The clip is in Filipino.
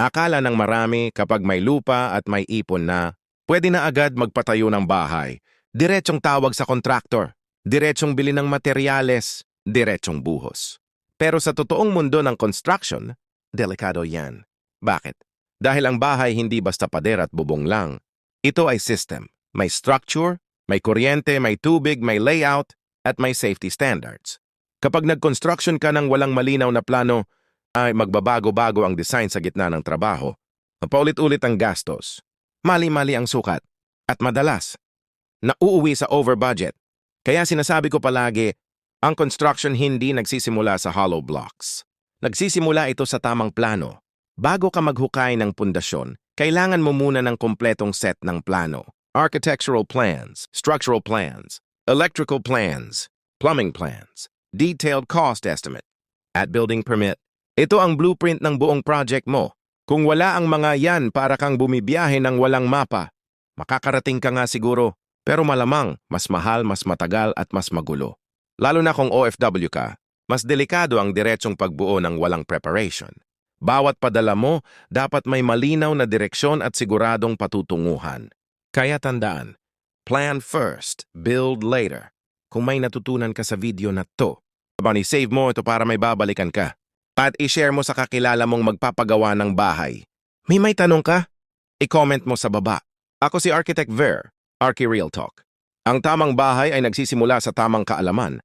Akala ng marami kapag may lupa at may ipon na, pwede na agad magpatayo ng bahay. Diretsong tawag sa kontraktor, diretsong bili ng materyales, diretsong buhos. Pero sa totoong mundo ng construction, delikado yan. Bakit? Dahil ang bahay hindi basta pader at bubong lang. Ito ay system. May structure, may kuryente, may tubig, may layout, at may safety standards. Kapag nag-construction ka ng walang malinaw na plano, ay magbabago-bago ang design sa gitna ng trabaho. Paulit-ulit ang gastos. Mali-mali ang sukat. At madalas, nauuwi sa over-budget. Kaya sinasabi ko palagi, ang construction hindi nagsisimula sa hollow blocks. Nagsisimula ito sa tamang plano. Bago ka maghukay ng pundasyon, kailangan mo muna ng kompletong set ng plano. Architectural plans, structural plans, electrical plans, plumbing plans, detailed cost estimate, at building permit. Ito ang blueprint ng buong project mo. Kung wala ang mga yan para kang bumibiyahe ng walang mapa, makakarating ka nga siguro, pero malamang mas mahal, mas matagal at mas magulo. Lalo na kung OFW ka, mas delikado ang diretsong pagbuo ng walang preparation. Bawat padala mo, dapat may malinaw na direksyon at siguradong patutunguhan. Kaya tandaan, plan first, build later. Kung may natutunan ka sa video na to, save mo ito para may babalikan ka. At i-share mo sa kakilala mong magpapagawa ng bahay. May tanong ka? I-comment mo sa baba. Ako si Architect Ver, Archi Real Talk. Ang tamang bahay ay nagsisimula sa tamang kaalaman.